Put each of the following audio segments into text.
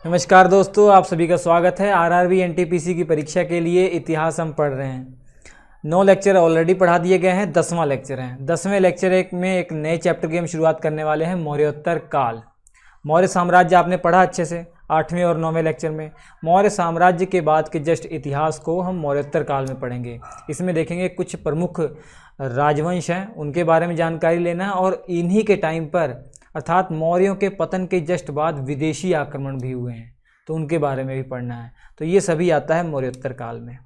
नमस्कार दोस्तों, आप सभी का स्वागत है। आरआरबी एनटीपीसी की परीक्षा के लिए इतिहास हम पढ़ रहे हैं। 9 लेक्चर ऑलरेडी पढ़ा दिए गए हैं, 10वां लेक्चर है। 10वें लेक्चर में एक नए चैप्टर की हम शुरुआत करने वाले हैं, मौर्योत्तर काल। मौर्य साम्राज्य आपने पढ़ा अच्छे से 8वें और 9वें लेक्चर में। मौर्य साम्राज्य के बाद के जस्ट इतिहास को हम मौर्योत्तर काल में पढ़ेंगे। इसमें देखेंगे कुछ प्रमुख राजवंश हैं, उनके बारे में जानकारी लेना है, और इन्हीं के टाइम पर अर्थात मौर्यों के पतन के जस्ट बाद विदेशी आक्रमण भी हुए हैं, तो उनके बारे में भी पढ़ना है। तो ये सभी आता है मौर्योत्तर काल में।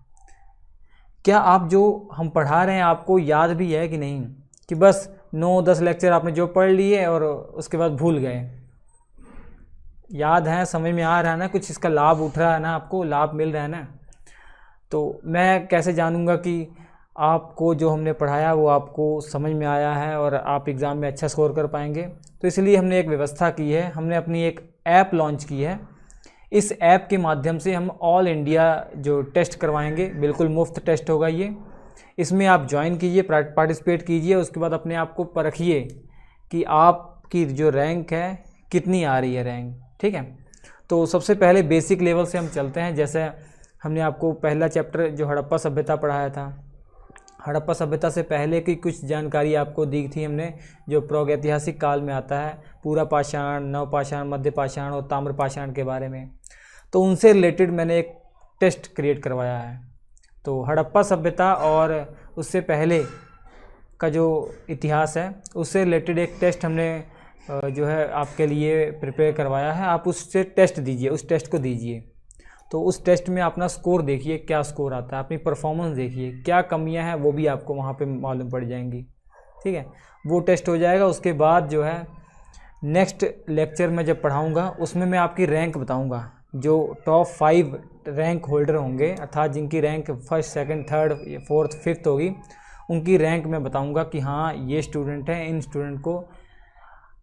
क्या आप जो हम पढ़ा रहे हैं आपको याद भी है कि नहीं, कि बस 9-10 लेक्चर आपने जो पढ़ लिए और उसके बाद भूल गए? याद है, समझ में आ रहा है ना, कुछ इसका लाभ उठ रहा है ना, आपको लाभ मिल रहा है ना? तो मैं कैसे जानूंगा कि आपको जो हमने पढ़ाया वो आपको समझ में आया है और आप एग्ज़ाम में अच्छा स्कोर कर पाएंगे? तो इसलिए हमने एक व्यवस्था की है, हमने अपनी एक ऐप लॉन्च की है। इस ऐप के माध्यम से हम ऑल इंडिया जो टेस्ट करवाएंगे, बिल्कुल मुफ्त टेस्ट होगा ये। इसमें आप ज्वाइन कीजिए, पार्टिसिपेट कीजिए, उसके बाद अपने आप को परखिए कि आपकी जो रैंक है कितनी आ रही है रैंक, ठीक है। तो सबसे पहले बेसिक लेवल से हम चलते हैं। जैसे हमने आपको पहला चैप्टर जो हड़प्पा सभ्यता पढ़ाया था, हड़प्पा सभ्यता से पहले की कुछ जानकारी आपको दी थी हमने, जो प्रागैतिहासिक काल में आता है, पूरा पाषाण, नवपाषाण, मध्य पाषाण और ताम्र पाषाण के बारे में। तो उनसे रिलेटेड मैंने एक टेस्ट क्रिएट करवाया है। तो हड़प्पा सभ्यता और उससे पहले का जो इतिहास है उससे रिलेटेड एक टेस्ट हमने जो है आपके लिए प्रिपेयर करवाया है। आप उससे टेस्ट दीजिए, उस टेस्ट को दीजिए। तो उस टेस्ट में अपना स्कोर देखिए, क्या स्कोर आता है, अपनी परफॉर्मेंस देखिए, क्या कमियां हैं वो भी आपको वहाँ पे मालूम पड़ जाएंगी, ठीक है। वो टेस्ट हो जाएगा। उसके बाद जो है नेक्स्ट लेक्चर में जब पढ़ाऊँगा उसमें मैं आपकी रैंक बताऊँगा। जो टॉप 5 रैंक होल्डर होंगे, अर्थात जिनकी rank 1st, 2nd, 3rd, 4th, 5th होगी, उनकी रैंक मैं बताऊँगा कि हाँ ये स्टूडेंट हैं, इन स्टूडेंट को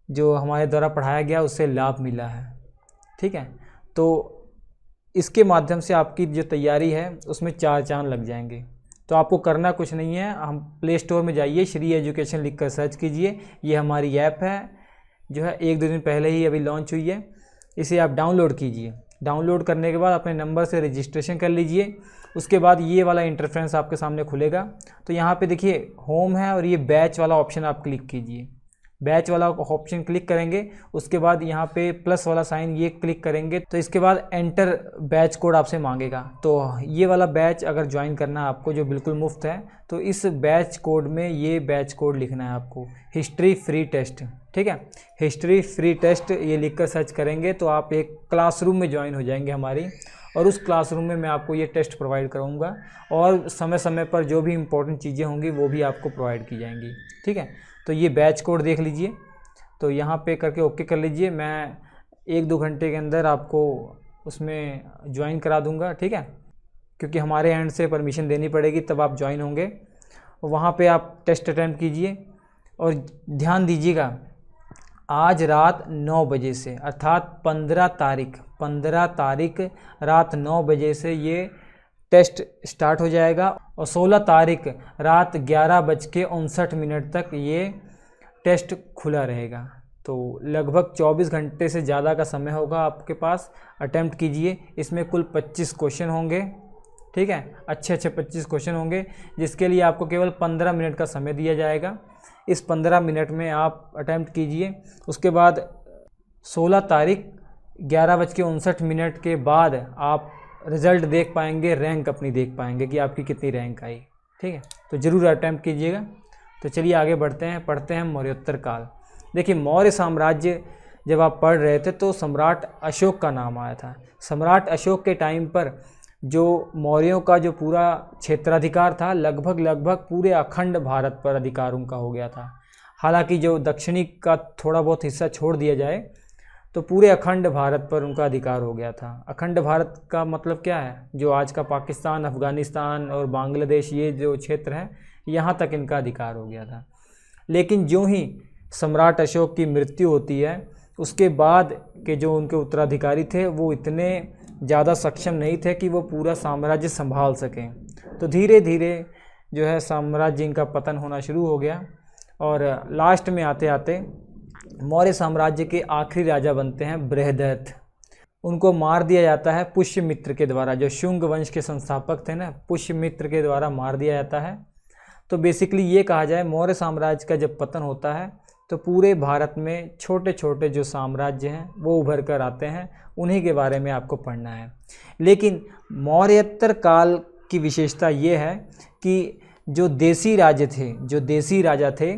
जो हमारे द्वारा पढ़ाया गया उससे लाभ मिला है, ठीक है। तो इसके माध्यम से आपकी जो तैयारी है उसमें 4 चांद लग जाएंगे। तो आपको करना कुछ नहीं है, हम प्ले स्टोर में जाइए, श्री एजुकेशन लिखकर सर्च कीजिए। ये हमारी ऐप है जो है 1-2 दिन पहले ही अभी लॉन्च हुई है। इसे आप डाउनलोड कीजिए। डाउनलोड करने के बाद अपने नंबर से रजिस्ट्रेशन कर लीजिए। उसके बाद ये वाला इंटरफेरेंस आपके सामने खुलेगा। तो यहाँ पे देखिए होम है और ये बैच वाला ऑप्शन आप क्लिक कीजिए। बैच वाला ऑप्शन क्लिक करेंगे, उसके बाद यहाँ पे प्लस वाला साइन ये क्लिक करेंगे, तो इसके बाद एंटर बैच कोड आपसे मांगेगा। तो ये वाला बैच अगर ज्वाइन करना है आपको, जो बिल्कुल मुफ्त है, तो इस बैच कोड में ये बैच कोड लिखना है आपको, हिस्ट्री फ्री टेस्ट, ठीक है। हिस्ट्री फ्री टेस्ट ये लिख कर सर्च करेंगे तो आप एक क्लासरूम में ज्वाइन हो जाएंगे हमारी, और उस क्लासरूम में मैं आपको ये टेस्ट प्रोवाइड करूँगा, और समय समय पर जो भी इंपॉर्टेंट चीज़ें होंगी वो भी आपको प्रोवाइड की जाएंगी, ठीक है। तो ये बैच कोड देख लीजिए, तो यहाँ पे करके ओके कर लीजिए। मैं 1-2 घंटे के अंदर आपको उसमें ज्वाइन करा दूँगा, ठीक है, क्योंकि हमारे एंड से परमिशन देनी पड़ेगी तब आप ज्वाइन होंगे। वहाँ पे आप टेस्ट अटैम्प्ट कीजिए, और ध्यान दीजिएगा आज रात 9 बजे से, अर्थात 15 तारीख रात 9 बजे से ये टेस्ट स्टार्ट हो जाएगा, और 16 तारीख रात 11:59 तक ये टेस्ट खुला रहेगा। तो लगभग 24 घंटे से ज़्यादा का समय होगा आपके पास। अटेम्प्ट कीजिए। इसमें कुल 25 क्वेश्चन होंगे, ठीक है, अच्छे 25 क्वेश्चन होंगे, जिसके लिए आपको केवल 15 मिनट का समय दिया जाएगा। इस 15 मिनट में आप अटेम्प्ट कीजिए। उसके बाद 16 तारीख 11:59 के बाद आप रिज़ल्ट देख पाएंगे, रैंक अपनी देख पाएंगे कि आपकी कितनी रैंक आई, ठीक है। तो ज़रूर अटैम्प्ट कीजिएगा। तो चलिए आगे बढ़ते हैं, पढ़ते हैं मौर्योत्तर काल। देखिए मौर्य साम्राज्य जब आप पढ़ रहे थे तो सम्राट अशोक का नाम आया था। सम्राट अशोक के टाइम पर जो मौर्यों का जो पूरा क्षेत्राधिकार था, लगभग पूरे अखंड भारत पर अधिकार उनका हो गया था। हालांकि जो दक्षिणी का थोड़ा बहुत हिस्सा छोड़ दिया जाए तो पूरे अखंड भारत पर उनका अधिकार हो गया था। अखंड भारत का मतलब क्या है? जो आज का पाकिस्तान, अफ़गानिस्तान और बांग्लादेश, ये जो क्षेत्र हैं, यहाँ तक इनका अधिकार हो गया था। लेकिन जो ही सम्राट अशोक की मृत्यु होती है, उसके बाद के जो उनके उत्तराधिकारी थे वो इतने ज़्यादा सक्षम नहीं थे कि वो पूरा साम्राज्य संभाल सकें। तो धीरे धीरे जो है साम्राज्य इनका पतन होना शुरू हो गया, और लास्ट में आते आते मौर्य साम्राज्य के आखिरी राजा बनते हैं बृहदरथ। उनको मार दिया जाता है पुष्यमित्र के द्वारा। जो शुंग वंश के संस्थापक थे ना, पुष्यमित्र के द्वारा मार दिया जाता है। तो बेसिकली ये कहा जाए, मौर्य साम्राज्य का जब पतन होता है तो पूरे भारत में छोटे छोटे जो साम्राज्य हैं वो उभर कर आते हैं, उन्हीं के बारे में आपको पढ़ना है। लेकिन मौर्योत्तर काल की विशेषता ये है कि जो देसी राज्य थे, जो देसी राजा थे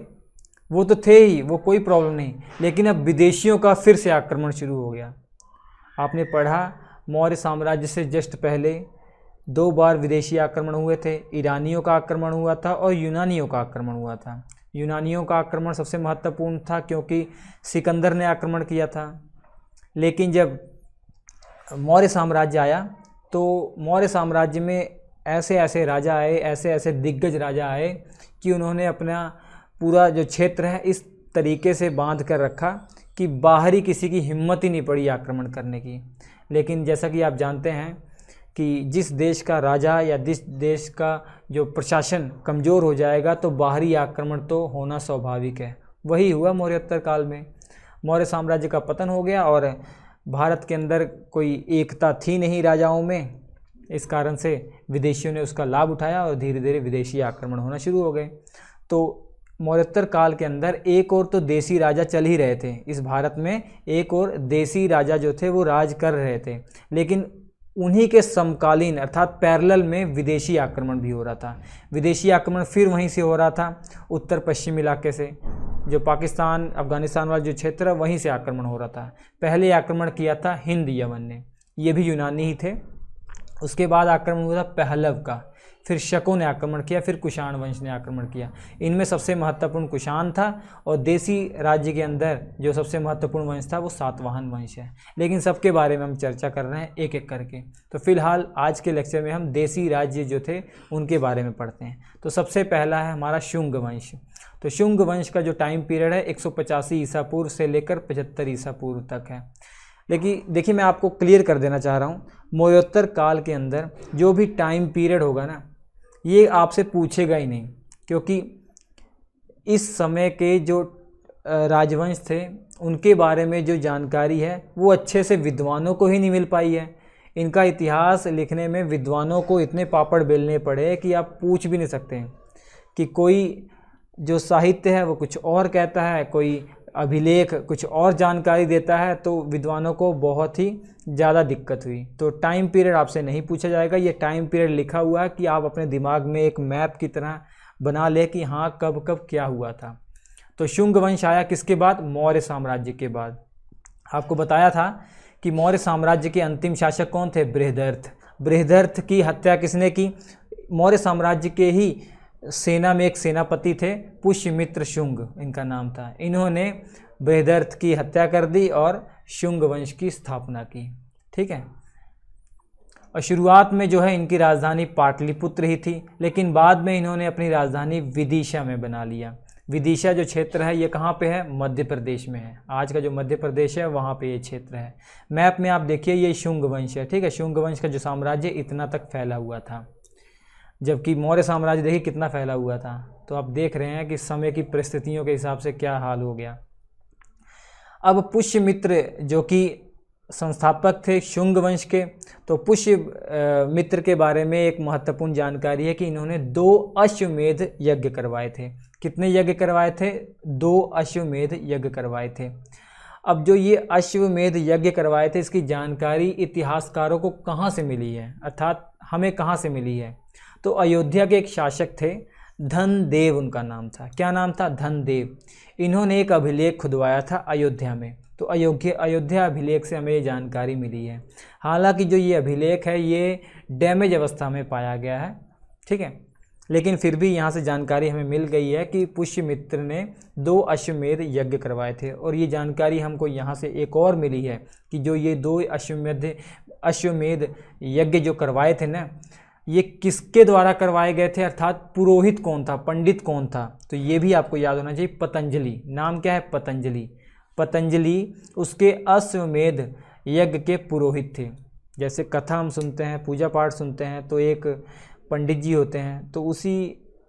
वो तो थे ही, वो कोई प्रॉब्लम नहीं, लेकिन अब विदेशियों का फिर से आक्रमण शुरू हो गया। आपने पढ़ा मौर्य साम्राज्य से जस्ट पहले 2 बार विदेशी आक्रमण हुए थे। ईरानियों का आक्रमण हुआ था और यूनानियों का आक्रमण हुआ था। यूनानियों का आक्रमण सबसे महत्वपूर्ण था क्योंकि सिकंदर ने आक्रमण किया था। लेकिन जब मौर्य साम्राज्य आया तो मौर्य साम्राज्य में ऐसे ऐसे राजा आए, ऐसे ऐसे दिग्गज राजा आए कि उन्होंने अपना पूरा जो क्षेत्र है इस तरीके से बांध कर रखा कि बाहरी किसी की हिम्मत ही नहीं पड़ी आक्रमण करने की। लेकिन जैसा कि आप जानते हैं कि जिस देश का राजा या जिस देश का जो प्रशासन कमज़ोर हो जाएगा तो बाहरी आक्रमण तो होना स्वाभाविक है। वही हुआ मौर्योत्तर काल में। मौर्य साम्राज्य का पतन हो गया और भारत के अंदर कोई एकता थी नहीं राजाओं में। इस कारण से विदेशियों ने उसका लाभ उठाया और धीरे धीरे विदेशी आक्रमण होना शुरू हो गए। तो मौर्योत्तर काल के अंदर एक और तो देसी राजा चल ही रहे थे इस भारत में, एक और देसी राजा जो थे वो राज कर रहे थे, लेकिन उन्हीं के समकालीन अर्थात पैरेलल में विदेशी आक्रमण भी हो रहा था। विदेशी आक्रमण फिर वहीं से हो रहा था, उत्तर पश्चिम इलाके से, जो पाकिस्तान अफ़गानिस्तान वाला जो क्षेत्र है वहीं से आक्रमण हो रहा था। पहले आक्रमण किया था हिंद यमन ने, ये भी यूनानी ही थे। उसके बाद आक्रमण हुआ था पहलव का, फिर शकों ने आक्रमण किया, फिर कुषाण वंश ने आक्रमण किया। इनमें सबसे महत्वपूर्ण कुषाण था और देसी राज्य के अंदर जो सबसे महत्वपूर्ण वंश था वो सातवाहन वंश है। लेकिन सबके बारे में हम चर्चा कर रहे हैं एक एक करके। तो फिलहाल आज के लेक्चर में हम देसी राज्य जो थे उनके बारे में पढ़ते हैं। तो सबसे पहला है हमारा शुंग वंश। तो शुंग वंश का जो टाइम पीरियड है 185 ईसा पूर्व से लेकर 75 ईसा पूर्व तक है। लेकिन देखिए, मैं आपको क्लियर कर देना चाह रहा हूँ, मौर्योत्तर काल के अंदर जो भी टाइम पीरियड होगा ना, ये आपसे पूछेगा ही नहीं, क्योंकि इस समय के जो राजवंश थे उनके बारे में जो जानकारी है वो अच्छे से विद्वानों को ही नहीं मिल पाई है। इनका इतिहास लिखने में विद्वानों को इतने पापड़ बेलने पड़े कि आप पूछ भी नहीं सकते हैं कि कोई जो साहित्य है वो कुछ और कहता है, कोई अभिलेख कुछ और जानकारी देता है, तो विद्वानों को बहुत ही ज़्यादा दिक्कत हुई। तो टाइम पीरियड आपसे नहीं पूछा जाएगा, ये टाइम पीरियड लिखा हुआ है कि आप अपने दिमाग में एक मैप की तरह बना ले कि हाँ कब कब क्या हुआ था। तो शुंग वंश आया किसके बाद? मौर्य साम्राज्य के बाद। आपको बताया था कि मौर्य साम्राज्य के अंतिम शासक कौन थे? बृहदर्थ। बृहदर्थ की हत्या किसने की? मौर्य साम्राज्य के ही सेना में एक सेनापति थे, पुष्यमित्र शुंग इनका नाम था। इन्होंने बृहदर्थ की हत्या कर दी और शुंग वंश की स्थापना की। ठीक है। और शुरुआत में जो है इनकी राजधानी पाटलिपुत्र ही थी, लेकिन बाद में इन्होंने अपनी राजधानी विदिशा में बना लिया। विदिशा जो क्षेत्र है ये कहाँ पे है? मध्य प्रदेश में है। आज का जो मध्य प्रदेश है वहाँ पे ये क्षेत्र है। मैप में आप देखिए ये शुंग वंश है। ठीक है। शुंग वंश का जो साम्राज्य इतना तक फैला हुआ था, जबकि मौर्य साम्राज्य देखिए कितना फैला हुआ था। तो आप देख रहे हैं कि समय की परिस्थितियों के हिसाब से क्या हाल हो गया। अब पुष्यमित्र जो कि संस्थापक थे शुंग वंश के, तो पुष्य मित्र के बारे में एक महत्वपूर्ण जानकारी है कि इन्होंने 2 अश्वमेध यज्ञ करवाए थे। कितने यज्ञ करवाए थे? 2 अश्वमेध यज्ञ करवाए थे। अब जो ये अश्वमेध यज्ञ करवाए थे इसकी जानकारी इतिहासकारों को कहाँ से मिली है, अर्थात हमें कहाँ से मिली है? तो अयोध्या के एक शासक थे, धनदेव उनका नाम था। क्या नाम था? धनदेव। इन्होंने एक अभिलेख खुदवाया था अयोध्या में, तो अयोध्या अभिलेख से हमें ये जानकारी मिली है। हालांकि जो ये अभिलेख है ये डैमेज अवस्था में पाया गया है। ठीक है। लेकिन फिर भी यहाँ से जानकारी हमें मिल गई है कि पुष्यमित्र ने 2 अश्वमेध यज्ञ करवाए थे। और ये जानकारी हमको यहाँ से एक और मिली है कि जो ये 2 अश्वमेध यज्ञ जो करवाए थे ना, ये किसके द्वारा करवाए गए थे, अर्थात पुरोहित कौन था, पंडित कौन था? तो ये भी आपको याद होना चाहिए, पतंजलि। नाम क्या है? पतंजलि। पतंजलि उसके अश्वमेध यज्ञ के पुरोहित थे। जैसे कथा हम सुनते हैं, पूजा पाठ सुनते हैं, तो एक पंडित जी होते हैं, तो उसी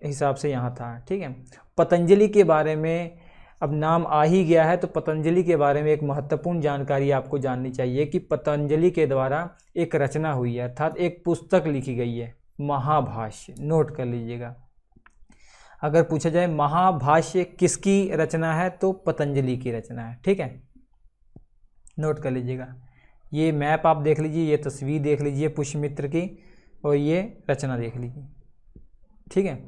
हिसाब से यहाँ था। ठीक है। पतंजलि के बारे में अब नाम आ ही गया है तो पतंजलि के बारे में एक महत्वपूर्ण जानकारी आपको जाननी चाहिए कि पतंजलि के द्वारा एक रचना हुई है, अर्थात एक पुस्तक लिखी गई है, महाभाष्य। नोट कर लीजिएगा, अगर पूछा जाए महाभाष्य किसकी रचना है तो पतंजलि की रचना है। ठीक है, नोट कर लीजिएगा। ये मैप आप देख लीजिए, ये तस्वीर देख लीजिए पुष्यमित्र की, और ये रचना देख लीजिए। ठीक है,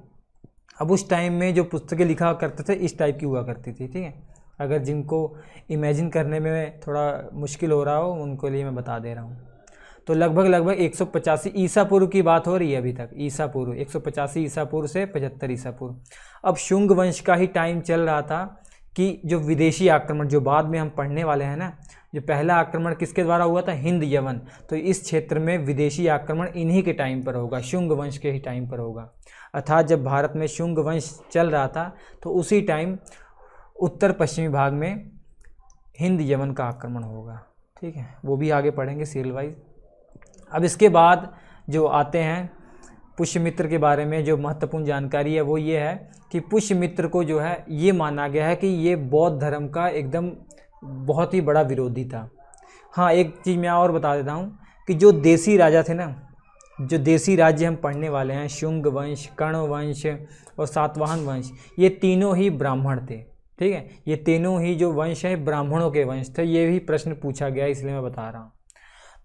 अब उस टाइम में जो पुस्तकें लिखा करते थे इस टाइप की हुआ करती थी। ठीक है, अगर जिनको इमेजिन करने में थोड़ा मुश्किल हो रहा हो उनको लिए मैं बता दे रहा हूँ। तो लगभग 185 ईसा पूर्व की बात हो रही है अभी तक, ईसा पूर्व 185 ईसा पूर्व से 75 ईसा पूर्व। अब शुंग वंश का ही टाइम चल रहा था कि जो विदेशी आक्रमण, जो बाद में हम पढ़ने वाले हैं ना, जो पहला आक्रमण किसके द्वारा हुआ था, हिंद यवन, तो इस क्षेत्र में विदेशी आक्रमण इन्हीं के टाइम पर होगा, शुंग वंश के ही टाइम पर होगा। अर्थात जब भारत में शुंग वंश चल रहा था तो उसी टाइम उत्तर पश्चिमी भाग में हिंद यवन का आक्रमण होगा। ठीक है, वो भी आगे पढ़ेंगे सीरियल वाइज। अब इसके बाद जो आते हैं पुष्यमित्र के बारे में जो महत्वपूर्ण जानकारी है वो ये है कि पुष्यमित्र को जो है ये माना गया है कि ये बौद्ध धर्म का एकदम बहुत ही बड़ा विरोधी था। हाँ, एक चीज़ मैं और बता देता हूँ कि जो देसी राजा थे ना, जो देसी राज्य हम पढ़ने वाले हैं, शुंग वंश, कर्ण वंश और सातवाहन वंश, ये तीनों ही ब्राह्मण थे। ठीक है, ये तीनों ही जो वंश है ब्राह्मणों के वंश थे। ये भी प्रश्न पूछा गया इसलिए मैं बता रहा हूँ।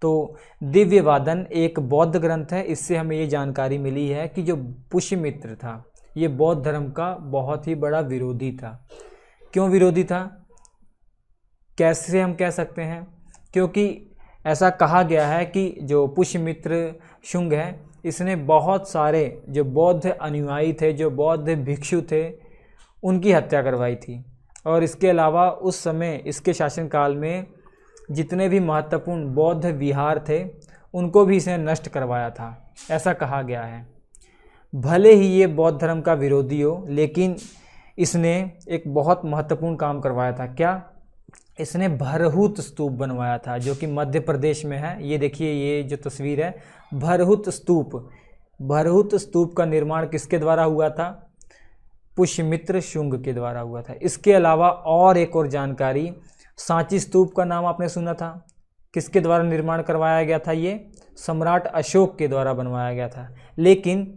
तो दिव्यवादन एक बौद्ध ग्रंथ है, इससे हमें ये जानकारी मिली है कि जो पुष्यमित्र था ये बौद्ध धर्म का बहुत ही बड़ा विरोधी था। क्यों विरोधी था, कैसे हम कह सकते हैं, क्योंकि ऐसा कहा गया है कि जो पुष्यमित्र शुंग है इसने बहुत सारे जो बौद्ध अनुयायी थे, जो बौद्ध भिक्षु थे, उनकी हत्या करवाई थी। और इसके अलावा उस समय इसके शासनकाल में जितने भी महत्वपूर्ण बौद्ध विहार थे उनको भी इसने नष्ट करवाया था, ऐसा कहा गया है। भले ही ये बौद्ध धर्म का विरोधी हो, लेकिन इसने एक बहुत महत्वपूर्ण काम करवाया था। क्या? इसने भरहुत स्तूप बनवाया था, जो कि मध्य प्रदेश में है। ये देखिए, ये जो तस्वीर है भरहुत स्तूप। भरहुत स्तूप का निर्माण किसके द्वारा हुआ था? पुष्यमित्र शुंग के द्वारा हुआ था। इसके अलावा और एक और जानकारी, सांची स्तूप का नाम आपने सुना था, किसके द्वारा निर्माण करवाया गया था? ये सम्राट अशोक के द्वारा बनवाया गया था। लेकिन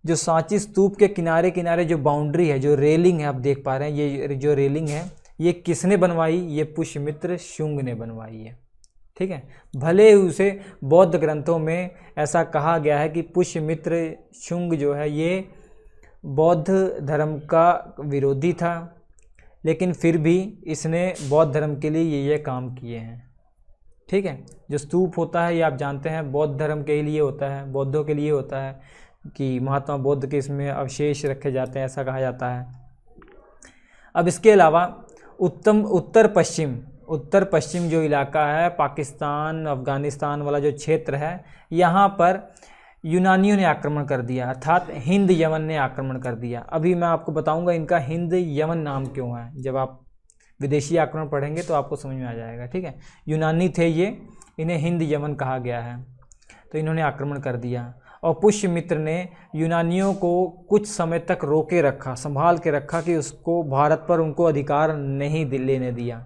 जो सांची स्तूप के किनारे किनारे जो बाउंड्री है, जो रेलिंग है, आप देख पा रहे हैं, ये जो रेलिंग है ये किसने बनवाई? ये पुष्यमित्र शुंग ने बनवाई है। ठीक है, भले ही उसे बौद्ध ग्रंथों में ऐसा कहा गया है कि पुष्यमित्र शुंग जो है ये बौद्ध धर्म का विरोधी था, लेकिन फिर भी इसने बौद्ध धर्म के लिए ये काम किए हैं। ठीक है, जो स्तूप होता है ये आप जानते हैं बौद्ध धर्म के लिए होता है, बौद्धों के लिए होता है कि महात्मा बुद्ध के इसमें अवशेष रखे जाते हैं, ऐसा कहा जाता है। अब इसके अलावा उत्तर पश्चिम जो इलाका है, पाकिस्तान अफ़गानिस्तान वाला जो क्षेत्र है, यहाँ पर यूनानियों ने आक्रमण कर दिया, अर्थात हिंद यवन ने आक्रमण कर दिया। अभी मैं आपको बताऊंगा इनका हिंद यवन नाम क्यों है, जब आप विदेशी आक्रमण पढ़ेंगे तो आपको समझ में आ जाएगा। ठीक है, यूनानी थे ये, इन्हें हिंद यवन कहा गया है, तो इन्होंने आक्रमण कर दिया। और पुष्यमित्र ने यूनानियों को कुछ समय तक रोके रखा, संभाल के रखा कि उसको भारत पर उनको अधिकार नहीं लेने दिया।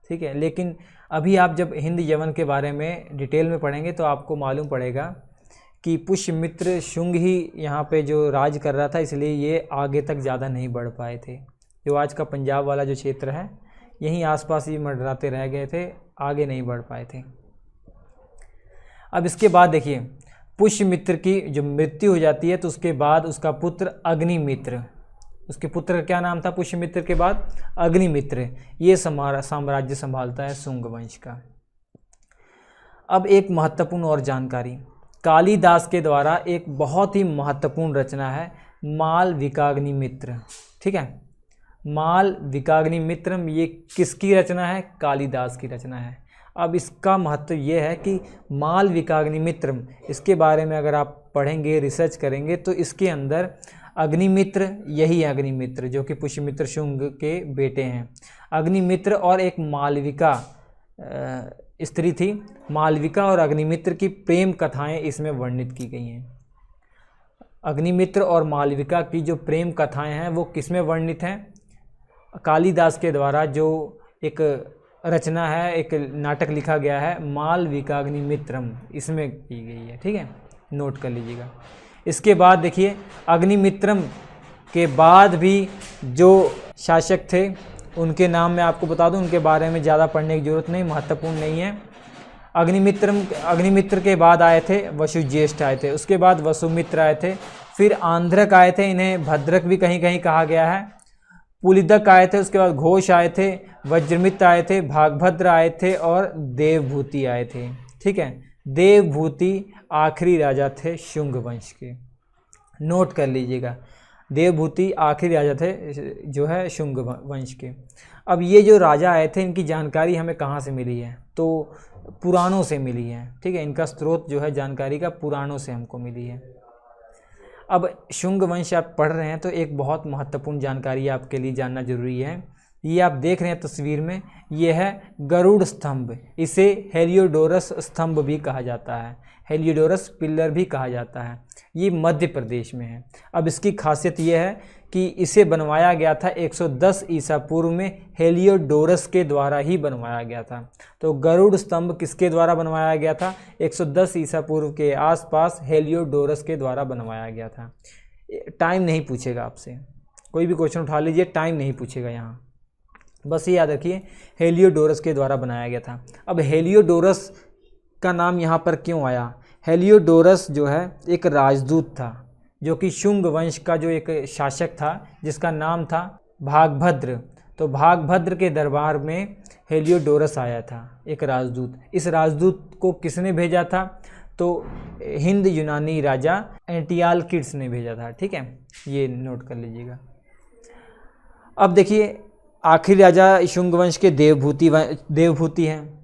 ठीक है, लेकिन अभी आप जब हिंद यवन के बारे में डिटेल में पढ़ेंगे तो आपको मालूम पड़ेगा कि पुष्यमित्र शुंग ही यहाँ पे जो राज कर रहा था, इसलिए ये आगे तक ज़्यादा नहीं बढ़ पाए थे। जो आज का पंजाब वाला जो क्षेत्र है, यहीं आसपास ही मंडराते रह गए थे, आगे नहीं बढ़ पाए थे। अब इसके बाद देखिए, पुष्यमित्र की जो मृत्यु हो जाती है तो उसके बाद उसका पुत्र अग्निमित्र, उसके पुत्र का क्या नाम था पुष्यमित्र के बाद? अग्निमित्र, ये साम्राज्य संभालता है शुंग वंश का। अब एक महत्वपूर्ण और जानकारी, कालिदास के द्वारा एक बहुत ही महत्वपूर्ण रचना है मालविकाग्निमित्र। ठीक है, मालविकाग्निमित्रम, ये किसकी रचना है? कालिदास की रचना है। अब इसका महत्व ये है कि मालविकाग्निमित्रम, इसके बारे में अगर आप पढ़ेंगे, रिसर्च करेंगे तो इसके अंदर अग्निमित्र, यही अग्निमित्र जो कि पुष्यमित्र शुंग के बेटे हैं, अग्निमित्र और एक मालविका स्त्री थी, मालविका और अग्निमित्र की प्रेम कथाएं इसमें वर्णित की गई हैं। अग्निमित्र और मालविका की जो प्रेम कथाएं हैं वो किस में वर्णित हैं? कालिदास के द्वारा जो एक रचना है, एक नाटक लिखा गया है मालविकाग्निमित्रम, इसमें की गई है। ठीक है, नोट कर लीजिएगा। इसके बाद देखिए अग्निमित्रम के बाद भी जो शासक थे उनके नाम मैं आपको बता दूं, उनके बारे में ज़्यादा पढ़ने की जरूरत नहीं, महत्वपूर्ण नहीं है। अग्निमित्र के बाद आए थे वसुज्येष्ठ आए थे, उसके बाद वसुमित्र आए थे, फिर आंध्रक आए थे, इन्हें भद्रक भी कहीं कहीं कहा गया है, पुलिदक आए थे, उसके बाद घोष आए थे, वज्रमित्र आए थे, भागभद्र आए थे और देवभूति आए थे। ठीक है, देवभूति आखिरी राजा थे शुंग वंश के, नोट कर लीजिएगा। देवभूति आखिरी राजा थे जो है शुंग वंश के। अब ये जो राजा आए थे इनकी जानकारी हमें कहाँ से मिली है, तो पुराणों से मिली है। ठीक है, इनका स्रोत जो है जानकारी का पुराणों से हमको मिली है। अब शुंग वंश आप पढ़ रहे हैं तो एक बहुत महत्वपूर्ण जानकारी आपके लिए जानना जरूरी है। ये आप देख रहे हैं तस्वीर में, ये है गरुड़ स्तंभ, इसे हेलियोडोरस स्तंभ भी कहा जाता है, हेलियोडोरस पिलर भी कहा जाता है। ये मध्य प्रदेश में है। अब इसकी खासियत ये है कि इसे बनवाया गया था 110 ईसा पूर्व में, हेलियोडोरस के द्वारा ही बनवाया गया था। तो गरुड़ स्तंभ किसके द्वारा बनवाया गया था? 110 ईसा पूर्व के आसपास हेलियोडोरस के द्वारा बनवाया गया था। टाइम नहीं पूछेगा आपसे, कोई भी क्वेश्चन उठा लीजिए, टाइम नहीं पूछेगा यहाँ, बस ये याद रखिए हेलियोडोरस के द्वारा बनाया गया था। अब हेलियोडोरस का नाम यहाँ पर क्यों आया? हेलियोडोरस जो है एक राजदूत था, जो कि शुंग वंश का जो एक शासक था जिसका नाम था भागभद्र। तो भागभद्र के दरबार में हेलियोडोरस आया था, एक राजदूत। इस राजदूत को किसने भेजा था? तो हिंद यूनानी राजा एंटियालकिड्स ने भेजा था। ठीक है, ये नोट कर लीजिएगा। अब देखिए आखिरी राजा शुंग वंश के देवभूति हैं।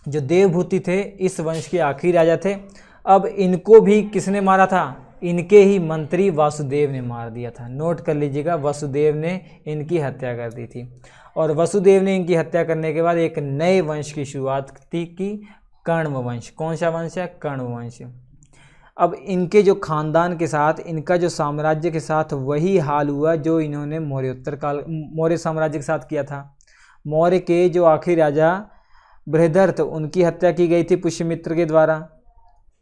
जो देवभूति थे इस वंश के आखिरी राजा थे। अब इनको भी किसने मारा था? इनके ही मंत्री वासुदेव ने मार दिया था। नोट कर लीजिएगा, वसुदेव ने इनकी हत्या कर दी थी। और वसुदेव ने इनकी हत्या करने के बाद एक नए वंश की शुरुआत की, कण्व वंश। कौन सा वंश है? कण्व वंश। अब इनके जो खानदान के साथ, इनका जो साम्राज्य के साथ वही हाल हुआ जो इन्होंने मौर्य साम्राज्य के साथ किया था। मौर्य के जो आखिरी राजा बृहदर्थ, उनकी हत्या की गई थी पुष्यमित्र के द्वारा।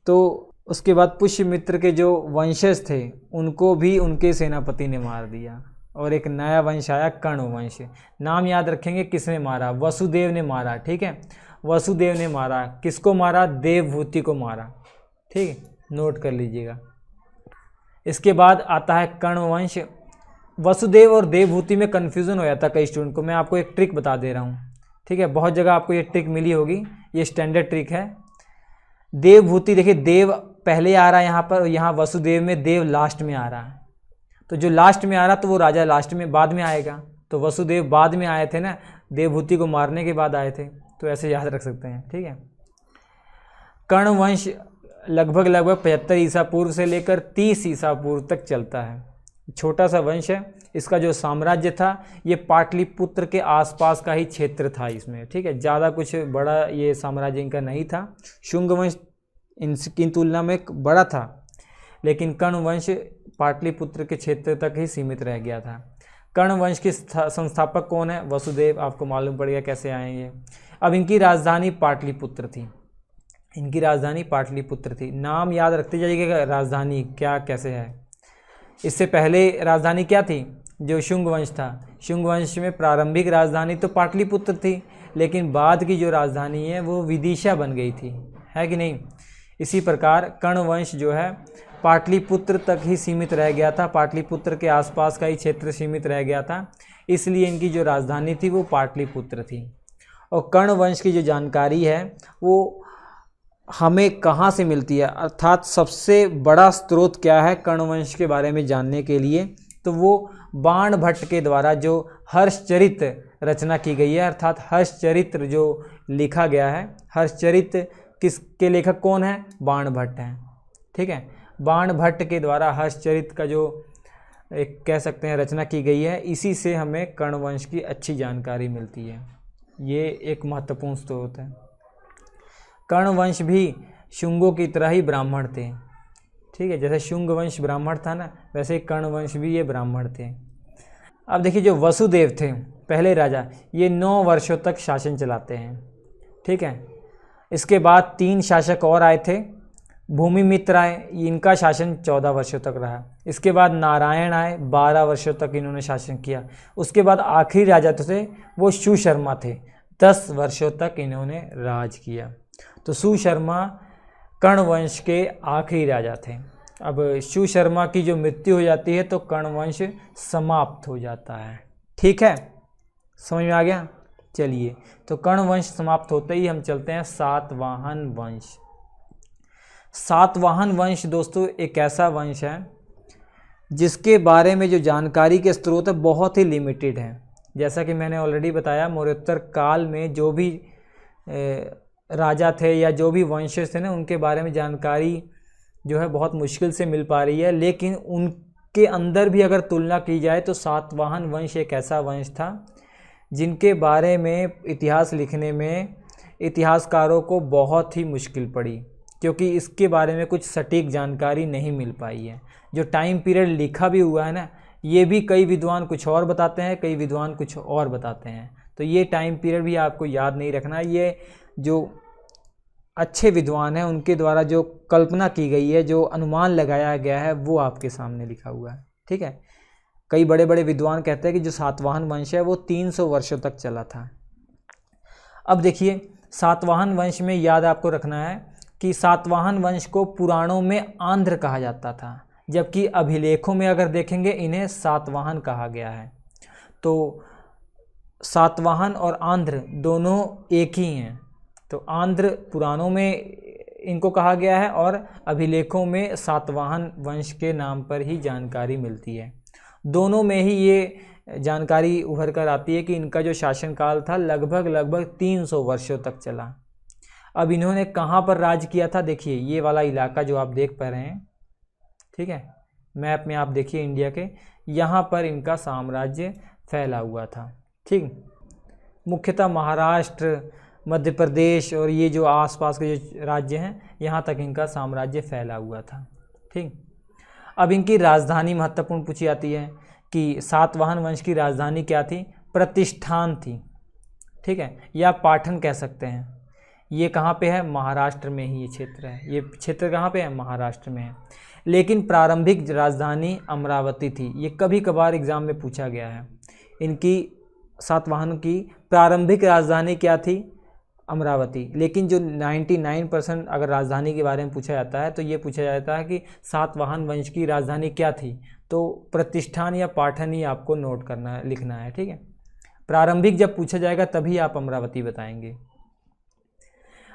तो उसके बाद पुष्यमित्र के जो वंशज थे उनको भी उनके सेनापति ने मार दिया और एक नया वंश आया, कण्व वंश। नाम याद रखेंगे, किसने मारा? वसुदेव ने मारा। ठीक है, वसुदेव ने मारा। किसको मारा? देवभूति को मारा। ठीक है, नोट कर लीजिएगा। इसके बाद आता है कण्व वंश। वसुदेव और देवभूति में कन्फ्यूज़न हो जाता कई स्टूडेंट को। मैं आपको एक ट्रिक बता दे रहा हूँ। ठीक है, बहुत जगह आपको ये ट्रिक मिली होगी, ये स्टैंडर्ड ट्रिक है। देवभूति, देखिए देव पहले आ रहा है यहाँ पर, यहाँ वसुदेव में देव लास्ट में आ रहा है। तो जो लास्ट में आ रहा तो वो राजा लास्ट में बाद में आएगा। तो वसुदेव बाद में आए थे ना, देवभूति को मारने के बाद आए थे। तो ऐसे याद रख सकते हैं। ठीक है, कण्व वंश लगभग 75 ईसा पूर्व से लेकर 30 ईसा पूर्व तक चलता है। छोटा सा वंश है। इसका जो साम्राज्य था ये पाटलिपुत्र के आसपास का ही क्षेत्र था इसमें। ठीक है, ज़्यादा कुछ बड़ा ये साम्राज्य इनका नहीं था। शुंग वंश इनकी तुलना में बड़ा था, लेकिन कण्व वंश पाटलिपुत्र के क्षेत्र तक ही सीमित रह गया था। कण्व वंश के संस्थापक कौन है? वसुदेव। आपको मालूम पड़ गया कैसे आएंगे। अब इनकी राजधानी पाटलिपुत्र थी। इनकी राजधानी पाटलिपुत्र थी। नाम याद रखते जाइएगा, राजधानी क्या कैसे है। इससे पहले राजधानी क्या थी? जो शुंग वंश था, शुंग वंश में प्रारंभिक राजधानी तो पाटलिपुत्र थी, लेकिन बाद की जो राजधानी है वो विदिशा बन गई थी, है कि नहीं? इसी प्रकार कण्व वंश जो है पाटलिपुत्र तक ही सीमित रह गया था, पाटलिपुत्र के आसपास का ही क्षेत्र सीमित रह गया था, इसलिए इनकी जो राजधानी थी वो पाटलिपुत्र थी। और कण्व वंश की जो जानकारी है वो हमें कहाँ से मिलती है, अर्थात सबसे बड़ा स्रोत क्या है कण्व वंश के बारे में जानने के लिए? तो वो बाणभट्ट के द्वारा जो हर्षचरित रचना की गई है, अर्थात हर्षचरित्र जो लिखा गया है। हर्षचरित किसके लेखक कौन है? बाणभट्ट हैं। ठीक है, बाणभट्ट के द्वारा हर्षचरित का जो एक कह सकते हैं रचना की गई है, इसी से हमें कण्व वंश की अच्छी जानकारी मिलती है। ये एक महत्वपूर्ण स्रोत है। कण्व वंश भी शुंगों की तरह ही ब्राह्मण थे। ठीक है, जैसे शुंग वंश ब्राह्मण था ना, वैसे कण्व वंश भी ये ब्राह्मण थे। अब देखिए जो वसुदेव थे, पहले राजा, ये 9 वर्षों तक शासन चलाते हैं। ठीक है, इसके बाद 3 शासक और आए थे, भूमिमित्र आए, इनका शासन 14 वर्षों तक रहा। इसके बाद नारायण आए, 12 वर्षों तक इन्होंने शासन किया। उसके बाद आखिरी राजा थे वो सुशर्मा थे, 10 वर्षों तक इन्होंने राज किया। तो सुशर्मा कर्ण वंश के आखिरी राजा थे। अब सुशर्मा की जो मृत्यु हो जाती है तो कर्ण वंश समाप्त हो जाता है। ठीक है, समझ में आ गया? चलिए, तो कर्ण वंश समाप्त होते ही हम चलते हैं सातवाहन वंश। सातवाहन वंश दोस्तों एक ऐसा वंश है जिसके बारे में जो जानकारी के स्रोत है बहुत ही लिमिटेड है। जैसा कि मैंने ऑलरेडी बताया, मौर्योत्तर काल में जो भी राजा थे या जो भी वंशज थे ना, उनके बारे में जानकारी जो है बहुत मुश्किल से मिल पा रही है। लेकिन उनके अंदर भी अगर तुलना की जाए तो सातवाहन वंश एक ऐसा वंश था जिनके बारे में इतिहास लिखने में इतिहासकारों को बहुत ही मुश्किल पड़ी, क्योंकि इसके बारे में कुछ सटीक जानकारी नहीं मिल पाई है। जो टाइम पीरियड लिखा भी हुआ है ना, ये भी कई विद्वान कुछ और बताते हैं, कई विद्वान कुछ और बताते हैं। तो ये टाइम पीरियड भी आपको याद नहीं रखना। ये जो अच्छे विद्वान हैं उनके द्वारा जो कल्पना की गई है, जो अनुमान लगाया गया है, वो आपके सामने लिखा हुआ है। ठीक है, कई बड़े बड़े विद्वान कहते हैं कि जो सातवाहन वंश है वो 300 वर्षों तक चला था। अब देखिए, सातवाहन वंश में याद आपको रखना है कि सातवाहन वंश को पुराणों में आंध्र कहा जाता था, जबकि अभिलेखों में अगर देखेंगे इन्हें सातवाहन कहा गया है। तो सातवाहन और आंध्र दोनों एक ही हैं। तो आंध्र पुराणों में इनको कहा गया है और अभिलेखों में सातवाहन वंश के नाम पर ही जानकारी मिलती है। दोनों में ही ये जानकारी उभर कर आती है कि इनका जो शासनकाल था लगभग 300 वर्षों तक चला। अब इन्होंने कहाँ पर राज किया था? देखिए, ये वाला इलाका जो आप देख पा रहे हैं, ठीक है, मैप में आप देखिए इंडिया के, यहाँ पर इनका साम्राज्य फैला हुआ था। ठीक, मुख्यतः महाराष्ट्र, मध्य प्रदेश और ये जो आसपास के जो राज्य हैं, यहाँ तक इनका साम्राज्य फैला हुआ था। ठीक, अब इनकी राजधानी महत्वपूर्ण पूछी जाती है कि सातवाहन वंश की राजधानी क्या थी? प्रतिष्ठान थी। ठीक है, या पाटन कह सकते हैं। ये कहाँ पे है? महाराष्ट्र में ही ये क्षेत्र है। ये क्षेत्र कहाँ पे है? महाराष्ट्र में है। लेकिन प्रारंभिक राजधानी अमरावती थी। ये कभी कभार एग्जाम में पूछा गया है। इनकी सातवाहन की प्रारंभिक राजधानी क्या थी? अमरावती। लेकिन जो 99% अगर राजधानी के बारे में पूछा जाता है तो ये पूछा जाता है कि सातवाहन वंश की राजधानी क्या थी, तो प्रतिष्ठान या पाटन ही आपको नोट करना है, लिखना है। ठीक है, प्रारंभिक जब पूछा जाएगा तभी आप अमरावती बताएंगे।